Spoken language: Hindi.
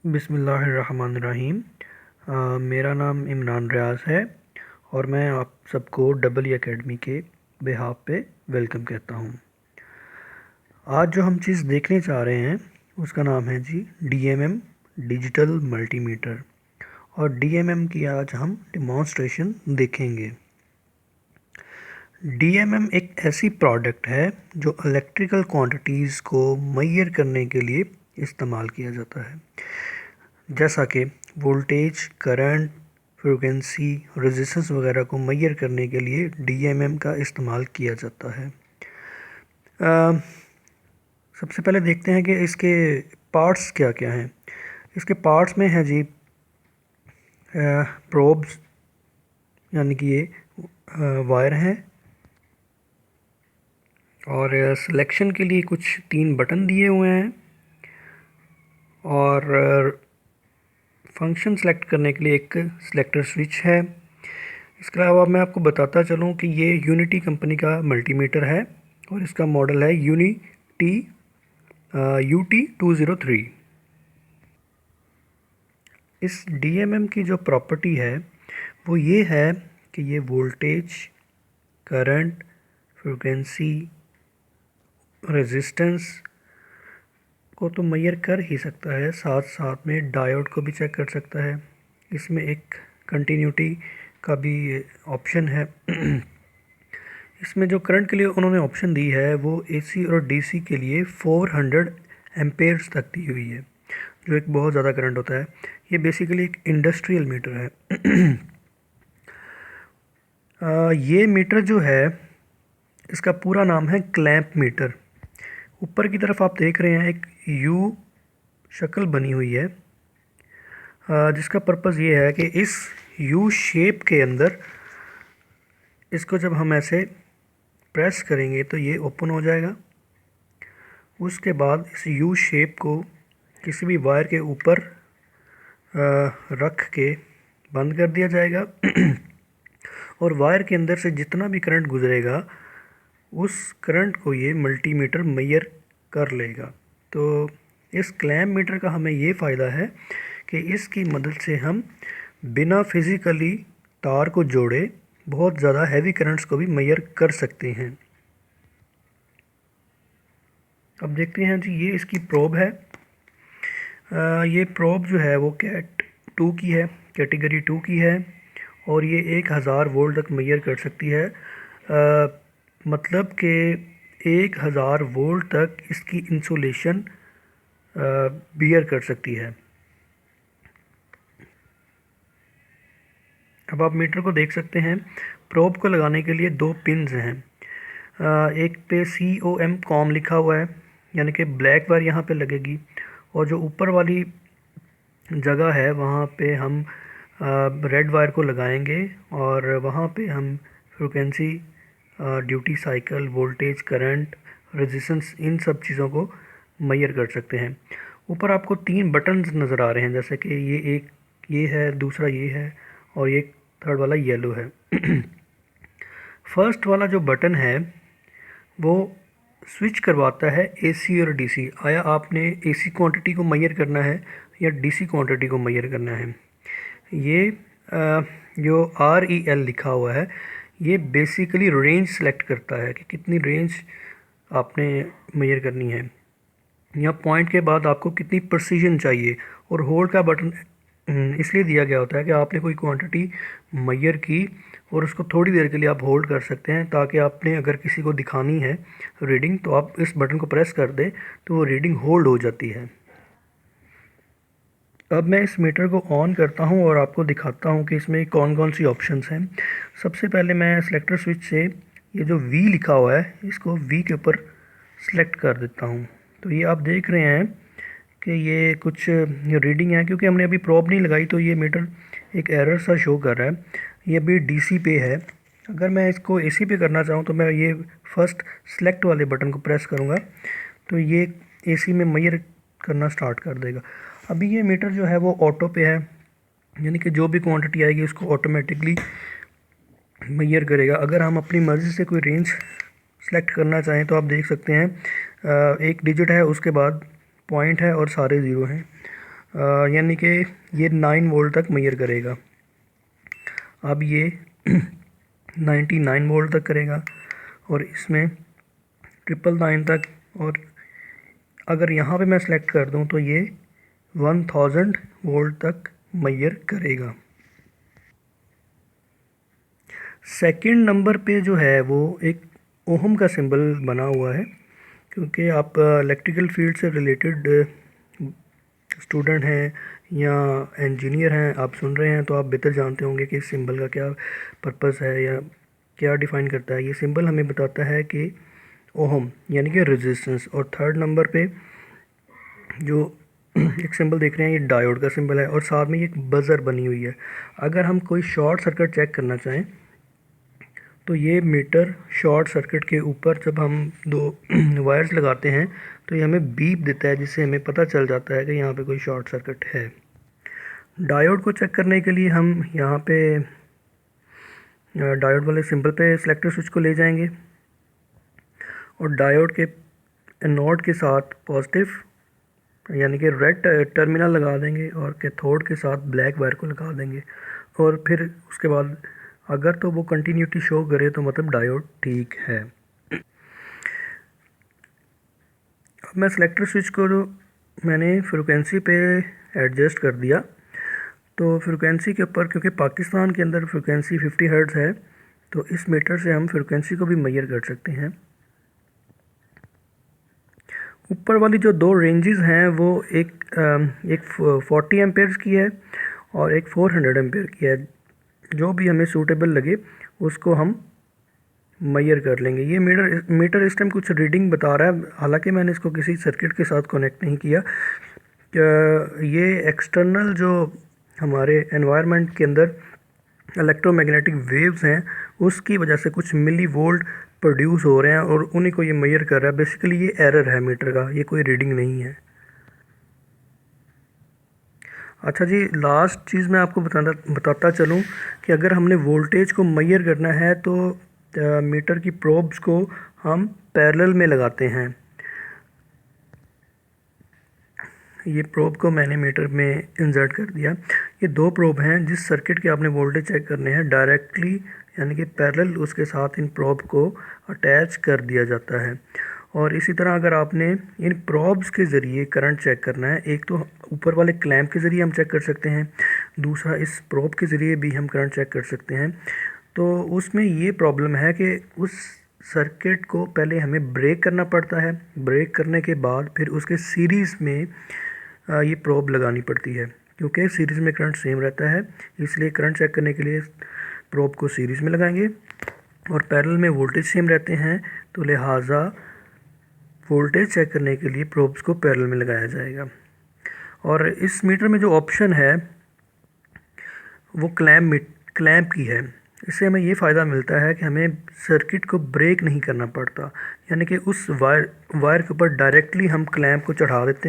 बिस्मिल्लाहिर्रहमानिर्रहीम। मेरा नाम इमरान रियाज़ है और मैं आप सबको डबल ई एकेडमी के बिहाफ पे वेलकम कहता हूँ। आज जो हम चीज़ देखने जा रहे हैं उसका नाम है जी डीएमएम डिजिटल मल्टीमीटर। और डीएमएम की आज हम डिमॉन्स्ट्रेशन देखेंगे। डीएमएम एक ऐसी प्रोडक्ट है जो इलेक्ट्रिकल क्वांटिटीज़ को मेजर करने के लिए इस्तेमाल किया जाता है, जैसा कि वोल्टेज, करंट, फ्रीक्वेंसी, रेजिस्टेंस वगैरह को मेजर करने के लिए डीएमएम का इस्तेमाल किया जाता है। सबसे पहले देखते हैं कि इसके पार्ट्स क्या क्या हैं। इसके पार्ट्स में है जी प्रोब्स, यानी कि ये वायर हैं, और सिलेक्शन के लिए कुछ 3 बटन दिए हुए हैं, और फंक्शन सेलेक्ट करने के लिए एक सिलेक्टर स्विच है। इसके अलावा मैं आपको बताता चलूँ कि ये यूनिटी कंपनी का मल्टीमीटर है और इसका मॉडल है यूनिटी UT203। इस डीएमएम की जो प्रॉपर्टी है वो ये है कि ये वोल्टेज, करंट, फ्रीक्वेंसी, रेजिस्टेंस को तो मेजर कर ही सकता है, साथ साथ में डायोड को भी चेक कर सकता है। इसमें एक कंटिन्यूटी का भी ऑप्शन है। इसमें जो करंट के लिए उन्होंने ऑप्शन दी है वो एसी और डीसी के लिए 400 एम्पेयर्स तक दी हुई है, जो एक बहुत ज़्यादा करंट होता है। ये बेसिकली एक इंडस्ट्रियल मीटर है। ये मीटर जो है इसका पूरा नाम है क्लैंप मीटर। ऊपर की तरफ आप देख रहे हैं एक यू शक्ल बनी हुई है, जिसका पर्पज़ ये है कि इस यू शेप के अंदर इसको जब हम ऐसे प्रेस करेंगे तो ये ओपन हो जाएगा। उसके बाद इस यू शेप को किसी भी वायर के ऊपर रख के बंद कर दिया जाएगा। और वायर के अंदर से जितना भी करंट गुजरेगा उस करंट को ये मल्टीमीटर मेजर कर लेगा। तो इस क्लैंप मीटर का हमें ये फ़ायदा है कि इसकी मदद से हम बिना फिज़िकली तार को जोड़े बहुत ज़्यादा हैवी करंट्स को भी मेजर कर सकते हैं। अब देखते हैं जी, ये इसकी प्रोब है। ये प्रोब जो है वो कैट 2 की है, कैटेगरी 2 की है, और ये 1000 वोल्ट तक मेजर कर सकती है। मतलब कि 1000 वोल्ट तक इसकी इंसुलेशन बियर कर सकती है। अब आप मीटर को देख सकते हैं। प्रोब को लगाने के लिए 2 पिन्स हैं। एक पे COM लिखा हुआ है, यानी कि ब्लैक वायर यहाँ पे लगेगी, और जो ऊपर वाली जगह है वहाँ पे हम रेड वायर को लगाएंगे, और वहाँ पे हम frequency, duty cycle, voltage, current, resistance, इन सब चीज़ों को मेजर कर सकते हैं। ऊपर आपको 3 बटन्स नज़र आ रहे हैं, जैसे कि ये है, दूसरा ये है, और ये थर्ड वाला येलो है। फर्स्ट वाला जो बटन है वो स्विच करवाता है एसी और डीसी। आया आपने एसी क्वांटिटी को मेजर करना है या डीसी क्वांटिटी को मेजर करना है। ये जो REL लिखा हुआ है ये बेसिकली रेंज सेलेक्ट करता है कि कितनी रेंज आपने मेजर करनी है, या पॉइंट के बाद आपको कितनी प्रिसीजन चाहिए। और होल्ड का बटन इसलिए दिया गया होता है कि आपने कोई क्वांटिटी मेजर की और उसको थोड़ी देर के लिए आप होल्ड कर सकते हैं, ताकि आपने अगर किसी को दिखानी है रीडिंग तो आप इस बटन को प्रेस कर दें तो वो रीडिंग होल्ड हो जाती है। अब मैं इस मीटर को ऑन करता हूं और आपको दिखाता हूं कि इसमें कौन कौन सी ऑप्शंस हैं। सबसे पहले मैं सिलेक्टर स्विच से ये जो V लिखा हुआ है इसको V के ऊपर सेलेक्ट कर देता हूं। तो ये आप देख रहे हैं कि ये कुछ रीडिंग है, क्योंकि हमने अभी प्रोब नहीं लगाई तो ये मीटर एक एरर सा शो कर रहा है। ये अभी डीसी पे है। अगर मैं इसको एसी पे करना चाहूँ तो मैं ये फर्स्ट सेलेक्ट वाले बटन को प्रेस करूँगा तो ये एसी में मेजर करना स्टार्ट कर देगा। अभी ये मीटर जो है वो ऑटो पे है, यानी कि जो भी क्वांटिटी आएगी उसको ऑटोमेटिकली मेजर करेगा। अगर हम अपनी मर्ज़ी से कोई रेंज सेलेक्ट करना चाहें तो आप देख सकते हैं एक डिजिट है, उसके बाद पॉइंट है और सारे ज़ीरो हैं। यानी कि ये 9 वोल्ट तक मेजर करेगा। अब ये 99 वोल्ट तक करेगा और इसमें 999 तक, और अगर यहाँ पे मैं सेलेक्ट कर दूँ तो ये 1000 वोल्ट तक मेजर करेगा। सेकंड नंबर पे जो है वो एक ओहम का सिंबल बना हुआ है, क्योंकि आप इलेक्ट्रिकल फील्ड से रिलेटेड स्टूडेंट हैं या इंजीनियर हैं, आप सुन रहे हैं तो आप बेहतर जानते होंगे कि इस सिंबल का क्या पर्पस है या क्या डिफ़ाइन करता है। ये सिंबल हमें बताता है कि ओहम यानी कि रेजिस्टेंस। और थर्ड नंबर पे जो एक सिंबल देख रहे हैं ये डायोड का सिंबल है, और साथ में ये एक बज़र बनी हुई है। अगर हम कोई शॉर्ट सर्किट चेक करना चाहें तो ये मीटर शॉर्ट सर्किट के ऊपर जब हम दो वायर्स लगाते हैं तो ये हमें बीप देता है, जिससे हमें पता चल जाता है कि यहाँ पे कोई शॉर्ट सर्किट है। डायोड को चेक करने के लिए हम यहाँ पे डायोड वाले सिंबल पे सेलेक्टर स्विच को ले जाएंगे और डायोड के एनोड के साथ पॉजिटिव यानी कि रेड टर्मिनल लगा देंगे और कैथोड के साथ ब्लैक वायर को लगा देंगे, और फिर उसके बाद अगर तो वो कंटिन्यूटी शो करे तो मतलब डायोड ठीक है। अब मैं सेलेक्टर स्विच को मैंने फ्रिक्वेंसी पे एडजस्ट कर दिया, तो फ्रिक्वेंसी के ऊपर क्योंकि पाकिस्तान के अंदर फ्रिक्वेंसी 50 हर्ट्ज़ है तो इस मीटर से हम फ्रिक्वेंसी को भी मेजर कर सकते हैं। ऊपर वाली जो दो रेंजेस हैं वो एक 40 एम्पेयर्स की है और एक 400 एम्पेयर की है। जो भी हमें सूटेबल लगे उसको हम मेजर कर लेंगे। ये मीटर इस टाइम कुछ रीडिंग बता रहा है, हालांकि मैंने इसको किसी सर्किट के साथ कनेक्ट नहीं किया। ये एक्सटर्नल जो हमारे एनवायरनमेंट के अंदर इलेक्ट्रोमैग्नेटिक वेव्स हैं उसकी वजह से कुछ मिली वोल्ट प्रोड्यूस हो रहे हैं और उन्हीं को ये मेजर कर रहा है। बेसिकली ये एरर है मीटर का, ये कोई रीडिंग नहीं है। अच्छा जी, लास्ट चीज़ मैं आपको बताता चलूँ कि अगर हमने वोल्टेज को मेजर करना है तो मीटर की प्रोब्स को हम पैरेलल में लगाते हैं। ये प्रोब को मैंने मीटर में इंसर्ट कर दिया। ये दो प्रोब हैं जिस सर्किट के आपने वोल्टेज चेक करने हैं, डायरेक्टली यानी कि पैरेलल उसके साथ इन प्रोब को अटैच कर दिया जाता है। और इसी तरह अगर आपने इन प्रोब्स के ज़रिए करंट चेक करना है, एक तो ऊपर वाले क्लैंप के ज़रिए हम चेक कर सकते हैं, दूसरा इस प्रोब के ज़रिए भी हम करंट चेक कर सकते हैं। तो उसमें ये प्रॉब्लम है कि उस सर्किट को पहले हमें ब्रेक करना पड़ता है, ब्रेक करने के बाद फिर उसके सीरीज़ में ये प्रोब लगानी पड़ती है, क्योंकि सीरीज़ में करंट सेम रहता है। इसलिए करंट चेक करने के लिए प्रोब को सीरीज़ में लगाएंगे और पैरेलल में वोल्टेज सेम रहते हैं, तो लिहाजा वोल्टेज चेक करने के लिए प्रोब्स को पैरेलल में लगाया जाएगा। और इस मीटर में जो ऑप्शन है वो क्लैंप की है। इससे हमें ये फ़ायदा मिलता है कि हमें सर्किट को ब्रेक नहीं करना पड़ता, यानी कि उस वायर के ऊपर डायरेक्टली हम क्लैंप को चढ़ा देते हैं।